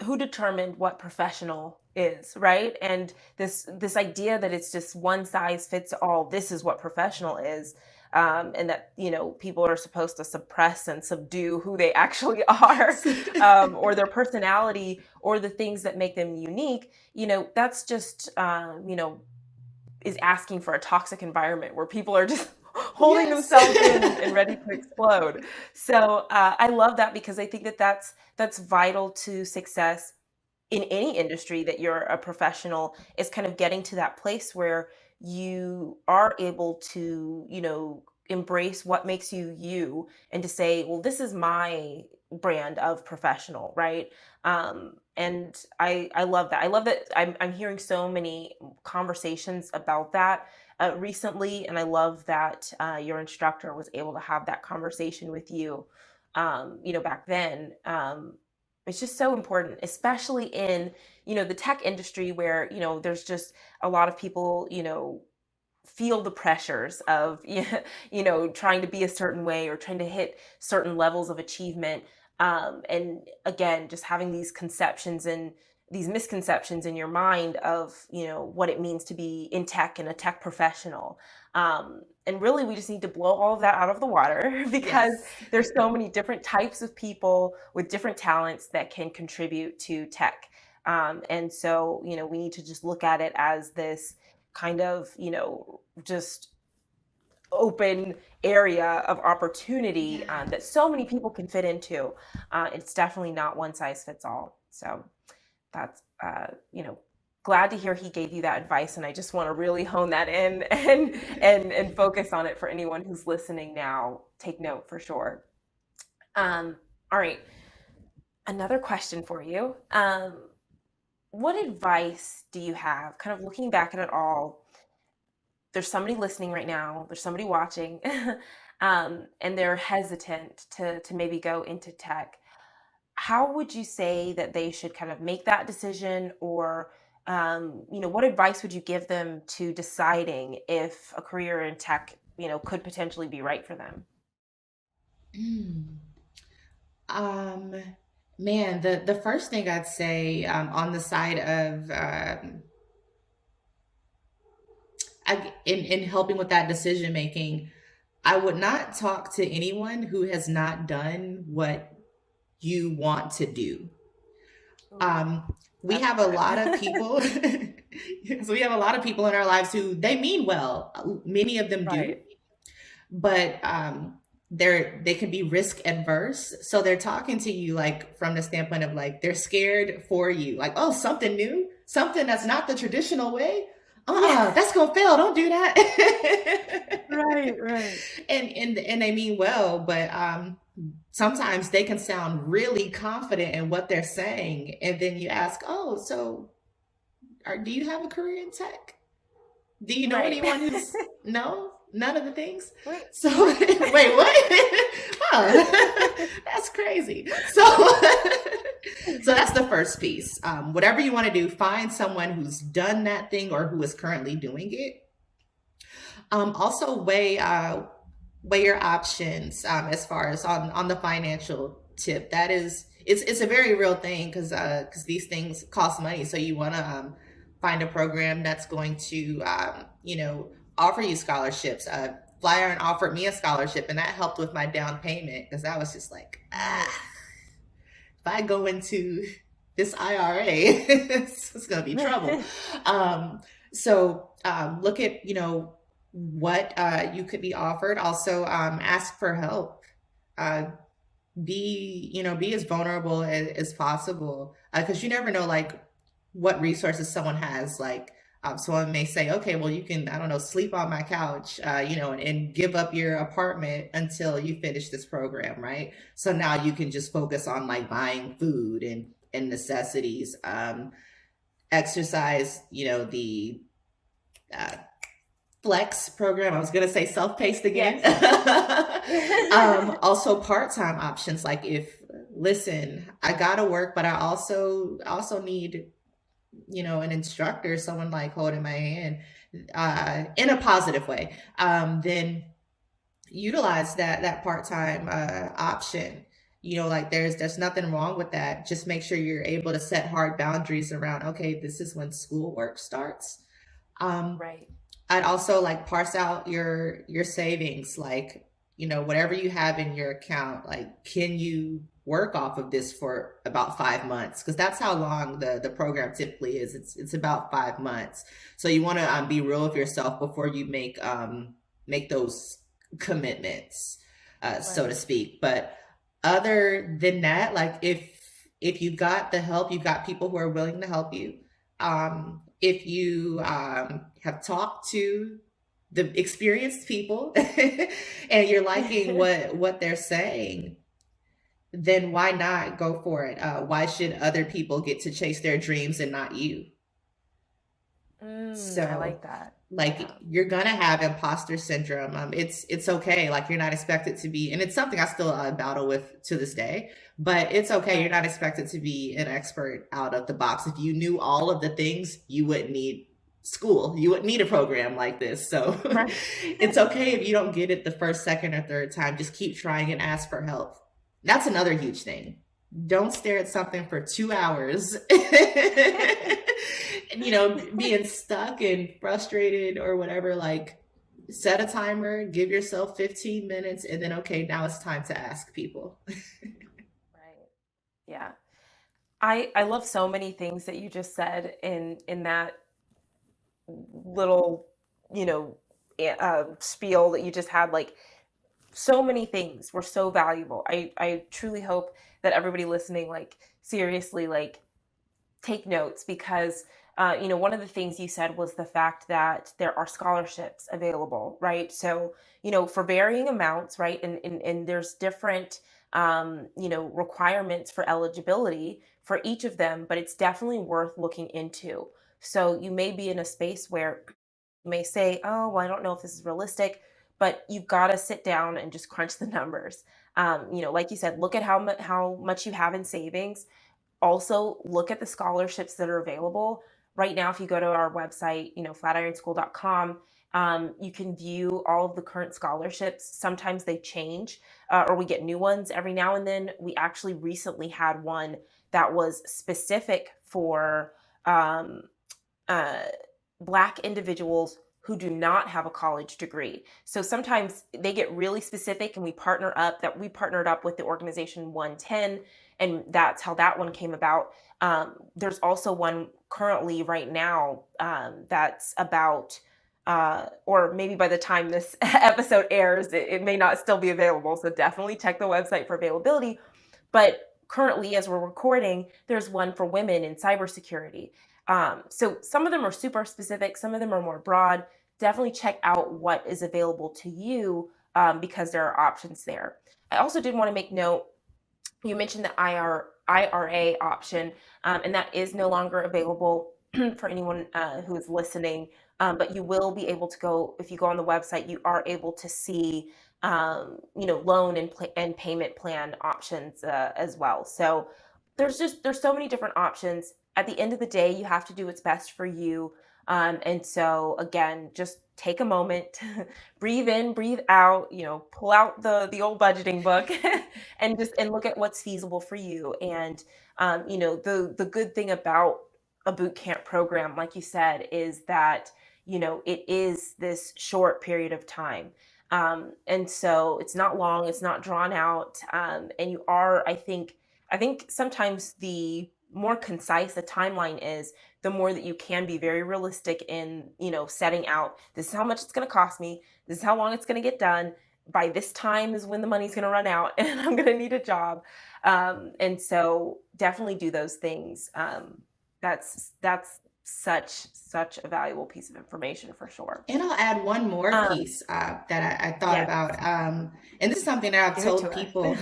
[SPEAKER 1] who determined what professional is, right? And this idea that it's just one size fits all. This is what professional is, and that people are supposed to suppress and subdue who they actually are, or their personality, or the things that make them unique. That's just is asking for a toxic environment where people are just holding
[SPEAKER 2] Yes.
[SPEAKER 1] themselves in and ready to explode. So I love that because I think that that's vital to success in any industry that you're a professional, is kind of getting to that place where you are able to, embrace what makes you you, and to say, well, this is my brand of professional, right? And I love that. I love that I'm hearing so many conversations about that recently, and I love that your instructor was able to have that conversation with you, back then. It's just so important, especially in, the tech industry where, there's just a lot of people, feel the pressures of trying to be a certain way or trying to hit certain levels of achievement, and again, just having these conceptions and these misconceptions in your mind of what it means to be in tech and a tech professional. And really, we just need to blow all of that out of the water because
[SPEAKER 2] Yes.
[SPEAKER 1] there's so many different types of people with different talents that can contribute to tech. And so, we need to just look at it as this kind of, just open area of opportunity,
[SPEAKER 2] Yeah.
[SPEAKER 1] that so many people can fit into. It's definitely not one size fits all. So that's, glad to hear he gave you that advice. And I just want to really hone that in and focus on it for anyone who's listening now. Take note for sure. All right. Another question for you. What advice do you have, kind of looking back at it all? There's somebody listening right now, there's somebody watching, and they're hesitant to maybe go into tech. How would you say that they should kind of make that decision, or what advice would you give them to deciding if a career in tech, could potentially be right for them?
[SPEAKER 2] Mm. Um, Man, the first thing I'd say, on the side of, in helping with that decision making, I would not talk to anyone who has not done what you want to do.
[SPEAKER 1] Ooh,
[SPEAKER 2] Um, we
[SPEAKER 1] that's
[SPEAKER 2] have a lot of
[SPEAKER 1] good.
[SPEAKER 2] people. So we have a lot of people in our lives who they mean well. Many of them do,
[SPEAKER 1] Right.
[SPEAKER 2] but they can be risk adverse. So they're talking to you like from the standpoint of like they're scared for you, like, oh, something new, something that's not the traditional way.
[SPEAKER 1] Yeah.
[SPEAKER 2] That's gonna fail. Don't do that.
[SPEAKER 1] Right, right.
[SPEAKER 2] And they mean well, but sometimes they can sound really confident in what they're saying, and then you ask, oh, so do you have a career in tech? Do you know
[SPEAKER 1] Right.
[SPEAKER 2] anyone who's no? None of the things.
[SPEAKER 1] Wait.
[SPEAKER 2] So wait, what? Huh. That's crazy. So so that's the first piece. Whatever you want to do, find someone who's done that thing or who is currently doing it. Also weigh your options, as far as on the financial tip. That is, it's a very real thing because these things cost money. So you want to find a program that's going to offer you scholarships. Flatiron offered me a scholarship, and that helped with my down payment because I was just like,
[SPEAKER 1] Nice.
[SPEAKER 2] if I go into this IRA, it's going to be trouble. Look at what you could be offered. Also, ask for help. Uh, be as vulnerable as possible, because you never know like what resources someone has. Like, someone may say, okay, well, you can, I don't know, sleep on my couch, and give up your apartment until you finish this program, right? So now you can just focus on like buying food and necessities, exercise, the uh, flex program. I was going to say self-paced again.
[SPEAKER 1] Yes.
[SPEAKER 2] Also part-time options. Like, if, listen, I gotta work, but I also need, an instructor, someone like holding my hand, in a positive way. Then utilize that part-time option. Like there's nothing wrong with that. Just make sure you're able to set hard boundaries around, okay, this is when schoolwork starts. Um,
[SPEAKER 1] Right.
[SPEAKER 2] I'd also like parse out your savings, like, whatever you have in your account, like, can you work off of this for about 5 months? Because that's how long the program typically is. It's about 5 months. So you want to be real with yourself before you make those commitments, so to
[SPEAKER 1] Right.
[SPEAKER 2] speak. But other than that, like, if If you've got the help, you've got people who are willing to help you. If you have talked to the experienced people and you're liking what they're saying, then why not go for it? Why should other people get to chase their dreams and not you?
[SPEAKER 1] I
[SPEAKER 2] So,
[SPEAKER 1] like that.
[SPEAKER 2] like,
[SPEAKER 1] Yeah.
[SPEAKER 2] you're gonna have imposter syndrome. It's okay. Like, you're not expected to be, and it's something I still battle with to this day. But it's okay. You're
[SPEAKER 1] Right.
[SPEAKER 2] not expected to be an expert out of the box. If you knew all of the things, you wouldn't need school. You wouldn't need a program like this. So,
[SPEAKER 1] Right.
[SPEAKER 2] it's okay if you don't get it the first, second, or third time. Just keep trying and ask for help. That's another huge thing. Don't stare at something for 2 hours. Being stuck and frustrated or whatever. Like, set a timer, give yourself 15 minutes, and then, okay, now it's time to ask people.
[SPEAKER 1] Right. Yeah. I love so many things that you just said in that little, you know, spiel that you just had. Like, so many things were so valuable. I truly hope that everybody listening, like, seriously, like, take notes, because one of the things you said was the fact that there are scholarships available, right? So, for varying amounts, right? And there's different requirements for eligibility for each of them, but it's definitely worth looking into. So you may be in a space where you may say, oh, well, I don't know if this is realistic, but you've got to sit down and just crunch the numbers. Like you said, look at how much you have in savings. Also, look at the scholarships that are available. Right now, if you go to our website, flatironschool.com, you can view all of the current scholarships. Sometimes they change, or we get new ones every now and then. We actually recently had one that was specific for um, uh, Black individuals who do not have a college degree. So sometimes they get really specific, and we partnered up with the organization 110, and that's how that one came about. There's also one currently right now that's about, or maybe by the time this episode airs, it may not still be available. So definitely check the website for availability. But currently, as we're recording, there's one for women in cybersecurity. So some of them are super specific, some of them are more broad. Definitely check out what is available to you, because there are options there. I also did want to make note, you mentioned the IRA option, and that is no longer available for anyone who is listening. But you will be able to go, if you go on the website, you are able to see, loan and payment plan options as well. So there's so many different options. At the end of the day, you have to do what's best for you. And so again, just take a moment, breathe in, breathe out, pull out the old budgeting book and look at what's feasible for you. And the good thing about a boot camp program, like you said, is that it is this short period of time. And so it's not long, it's not drawn out. And you are, I think sometimes the more concise the timeline is, the more that you can be very realistic in, setting out, this is how much it's going to cost me, this is how long it's going to get done, by this time is when the money's going to run out and I'm going to need a job. And so definitely do those things. That's such a valuable piece of information for sure.
[SPEAKER 2] And I'll add one more
[SPEAKER 1] Um,
[SPEAKER 2] piece that I thought
[SPEAKER 1] yes,
[SPEAKER 2] about. And this is something that I've
[SPEAKER 1] give it to
[SPEAKER 2] told
[SPEAKER 1] us.
[SPEAKER 2] people.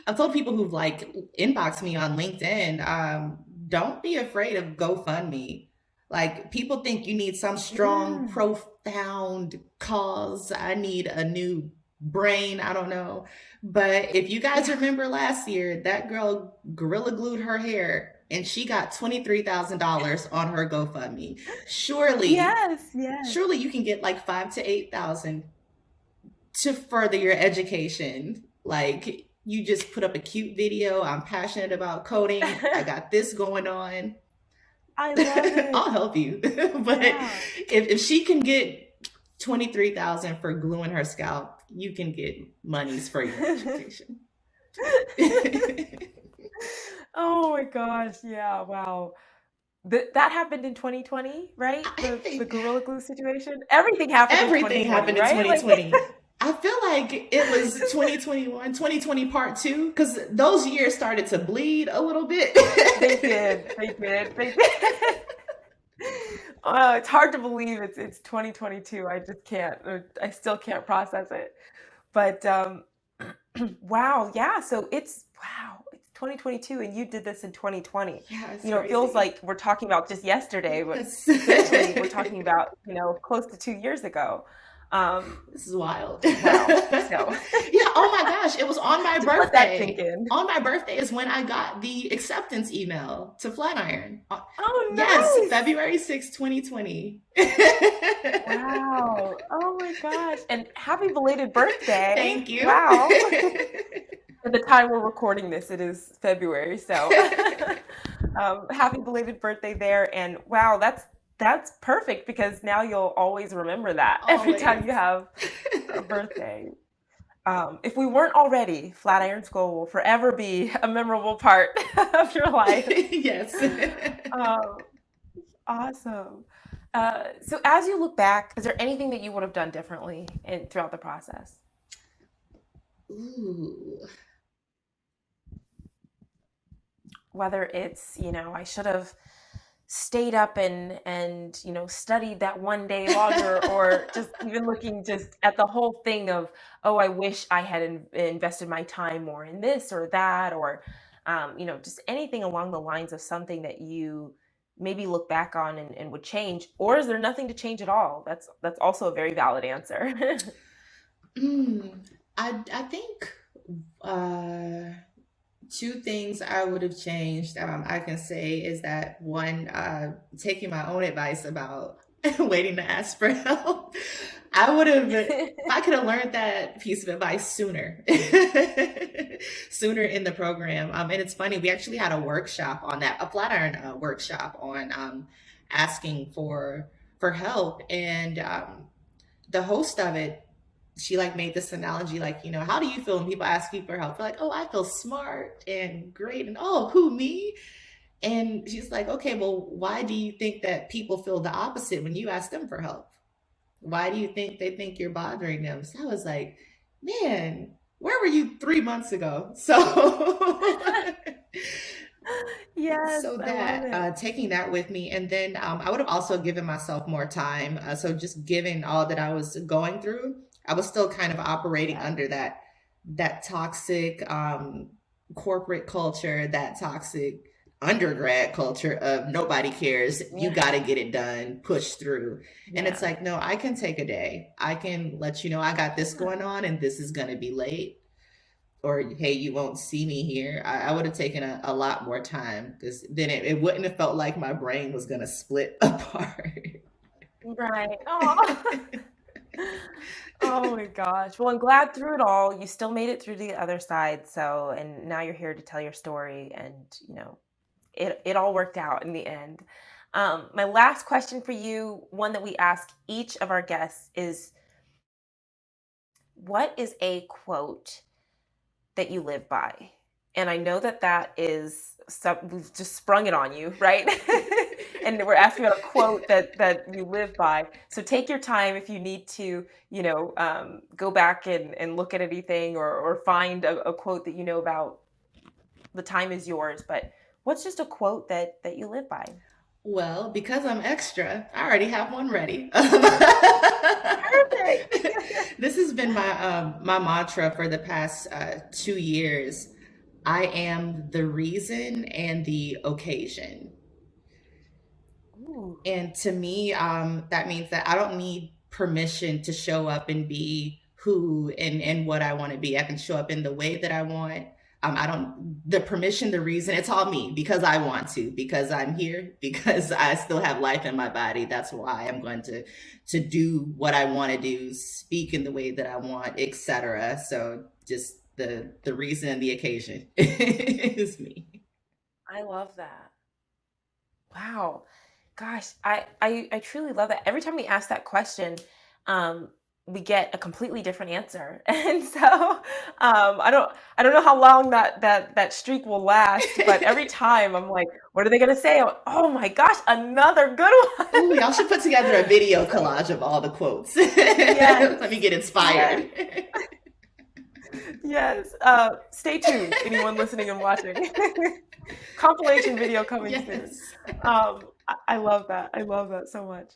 [SPEAKER 2] I've told people who've like inboxed me on LinkedIn. Don't be afraid of GoFundMe. Like, people think you need some strong,
[SPEAKER 1] Mm,
[SPEAKER 2] profound cause. I need a new brain. I don't know. But if you guys
[SPEAKER 1] yeah.
[SPEAKER 2] remember last year, that girl gorilla glued her hair and she got $23,000 on her GoFundMe. Surely,
[SPEAKER 1] Yes, yes.
[SPEAKER 2] surely you can get like 5 to 8 thousand to further your education. Like, you just put up a cute video. I'm passionate about coding. I got this going on.
[SPEAKER 1] I love it.
[SPEAKER 2] I'll help you. But
[SPEAKER 1] Yeah.
[SPEAKER 2] if she can get 23,000 for gluing her scalp, you can get monies for your education.
[SPEAKER 1] Oh my gosh, yeah, wow. That happened in 2020, right?
[SPEAKER 2] I
[SPEAKER 1] The
[SPEAKER 2] think
[SPEAKER 1] Gorilla Glue situation? Everything happened in
[SPEAKER 2] everything
[SPEAKER 1] 2020,
[SPEAKER 2] happened in
[SPEAKER 1] right? Like
[SPEAKER 2] 2020. I feel like it was 2021, 2020 part two, because those years started to bleed a little bit.
[SPEAKER 1] They did. They did. They did. It's hard to believe it's 2022. I just can't. I still can't process it. But wow, yeah. So it's 2022, and you did this in 2020.
[SPEAKER 2] Yeah, it's
[SPEAKER 1] It feels
[SPEAKER 2] crazy.
[SPEAKER 1] like we're talking about just yesterday, but
[SPEAKER 2] Yes.
[SPEAKER 1] essentially we're talking about close to 2 years ago.
[SPEAKER 2] This is wild.
[SPEAKER 1] Wow. So
[SPEAKER 2] Yeah, oh my gosh, it was on my
[SPEAKER 1] just let that sink
[SPEAKER 2] birthday.
[SPEAKER 1] in.
[SPEAKER 2] On my birthday is when I got the acceptance email to Flatiron. Yes,
[SPEAKER 1] Oh, nice.
[SPEAKER 2] February 6th, 2020.
[SPEAKER 1] Wow. Oh my gosh. And happy belated birthday.
[SPEAKER 2] Thank you.
[SPEAKER 1] Wow. At the time we're recording this, it is February. So happy belated birthday there. And wow, that's perfect because now you'll always remember that every time
[SPEAKER 2] Always.
[SPEAKER 1] you have a birthday. If we weren't already, Flatiron School will forever be a memorable part of your life.
[SPEAKER 2] Yes.
[SPEAKER 1] Um, Awesome. So as you look back, is there anything that you would have done differently throughout the process?
[SPEAKER 2] Ooh.
[SPEAKER 1] Whether it's, I should have stayed up and studied that one day longer, or just even looking just at the whole thing of, oh, I wish I had invested my time more in this or that, or just anything along the lines of something that you maybe look back on and would change, or is there nothing to change at all? That's also a very valid answer.
[SPEAKER 2] Mm, I think uh two things I would have changed, I can say, is that one, taking my own advice about waiting to ask for help. I would have, if I could have learned that piece of advice sooner, sooner in the program. And it's funny, we actually had a workshop on that, a Flatiron workshop on asking for help, and the host of it, she like made this analogy, like, how do you feel when people ask you for help? You're like, oh, I feel smart and great. And oh, who, me? And she's like, okay, well, why do you think that people feel the opposite when you ask them for help? Why do you think they think you're bothering them? So I was like, man, where were you 3 months ago? So
[SPEAKER 1] Yes,
[SPEAKER 2] so
[SPEAKER 1] I love
[SPEAKER 2] that,
[SPEAKER 1] it.
[SPEAKER 2] taking that with me, and then I would have also given myself more time. So just given all that I was going through, I was still kind of operating
[SPEAKER 1] Yeah.
[SPEAKER 2] under that toxic corporate culture, that toxic undergrad culture of nobody cares, you
[SPEAKER 1] Yeah.
[SPEAKER 2] got to get it done, push through. And it's
[SPEAKER 1] Yeah.
[SPEAKER 2] like, no, I can take a day. I can let you know I got this
[SPEAKER 1] Yeah.
[SPEAKER 2] going on and this is going to be late, or hey, you won't see me here. I would have taken a lot more time, because then it wouldn't have felt like my brain was going to split apart.
[SPEAKER 1] Right. Oh. Oh my gosh. Well, I'm glad through it all, you still made it through the other side. So, and now you're here to tell your story, and it all worked out in the end. My last question for you, one that we ask each of our guests, is what is a quote that you live by? And I know that that is some, we've just sprung it on you, right? And we're asking about a quote that you live by. So take your time if you need to, go back and look at anything, or find a quote that you know about. The time is yours. But what's just a quote that you live by?
[SPEAKER 2] Well, because I'm extra, I already have one ready.
[SPEAKER 1] Perfect.
[SPEAKER 2] This has been my mantra for the past 2 years. I am the reason and the occasion.
[SPEAKER 1] Ooh,
[SPEAKER 2] And to me, that means that I don't need permission to show up and be who and what I want to be. I can show up in the way that I want. I don't, the permission, the reason, it's all me, because I want to, because I'm here, because I still have life in my body. That's why I'm going to do what I want to do, speak in the way that I want, etc. So just the reason and the occasion is me.
[SPEAKER 1] I love that. Wow. Gosh, I truly love that. Every time we ask that question, um, we get a completely different answer. And so I don't know how long that streak will last, but every time I'm like, what are they gonna say? I'm like, oh my gosh, another good
[SPEAKER 2] Oh,
[SPEAKER 1] one.
[SPEAKER 2] y'all should put together a video
[SPEAKER 1] So
[SPEAKER 2] collage of all the quotes.
[SPEAKER 1] yes,
[SPEAKER 2] Let me get
[SPEAKER 1] yes,
[SPEAKER 2] inspired.
[SPEAKER 1] yes. Stay tuned, anyone listening and watching. Compilation video coming soon.
[SPEAKER 2] Yes.
[SPEAKER 1] I love that. I love that so much.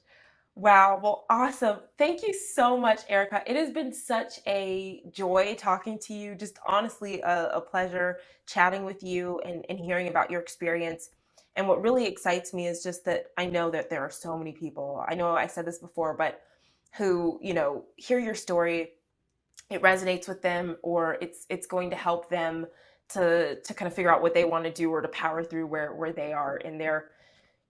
[SPEAKER 1] Wow. Well, awesome. Thank you so much, Erica. It has been such a joy talking to you. Just honestly, a pleasure chatting with you and hearing about your experience. And what really excites me is just that I know that there are so many people. I know I said this before, but who, hear your story, it resonates with them, or it's going to help them to kind of figure out what they want to do or to power through where they are in their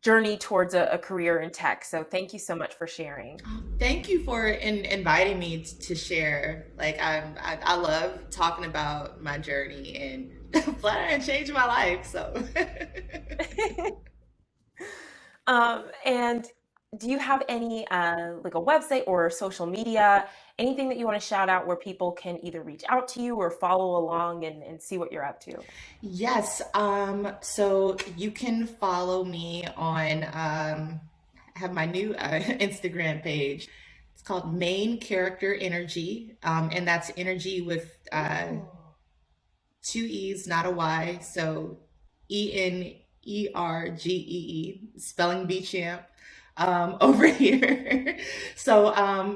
[SPEAKER 1] journey towards a career in tech. So thank you so much for sharing.
[SPEAKER 2] Thank you for inviting me to share. Like I love talking about my journey, and Flatiron changed my life. So
[SPEAKER 1] And do you have any like a website or social media, anything that you want to shout out where people can either reach out to you or follow along and see what you're up to?
[SPEAKER 2] yes, so you can follow me on I have my new Instagram page. It's called Main Character Energy, and that's energy with
[SPEAKER 1] Ooh,
[SPEAKER 2] two E's, not a Y. So ENERGEE, spelling bee champ over here. So,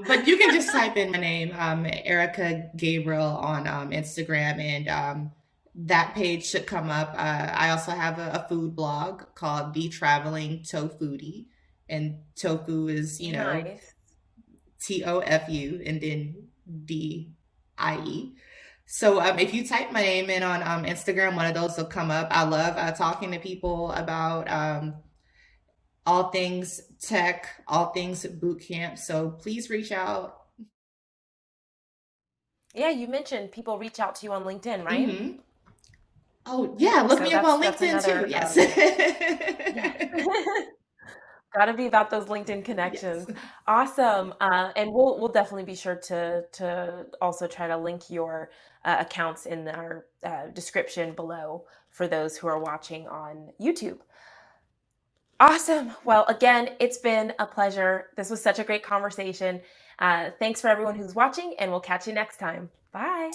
[SPEAKER 2] but you can just type in my name, Erica Gabriel, on Instagram, and that page should come up. I also have a food blog called The Traveling Tofoodie, and tofu is,
[SPEAKER 1] nice.
[SPEAKER 2] TOFU and then DIE. So if you type my name in on Instagram, one of those will come up. I love talking to people about all things tech, all things boot camp. So please reach out.
[SPEAKER 1] Yeah, you mentioned people reach out to you on LinkedIn, right?
[SPEAKER 2] Hmm. Oh yeah, look
[SPEAKER 1] So
[SPEAKER 2] me up on
[SPEAKER 1] that's
[SPEAKER 2] LinkedIn too.
[SPEAKER 1] another
[SPEAKER 2] Yes.
[SPEAKER 1] yeah. Got to be about those LinkedIn
[SPEAKER 2] Yes.
[SPEAKER 1] connections. Awesome. And we'll definitely be sure to also try to link your accounts in our description below for those who are watching on YouTube. Awesome. Well, again, it's been a pleasure. This was such a great conversation. Thanks for everyone who's watching, and we'll catch you next time. Bye.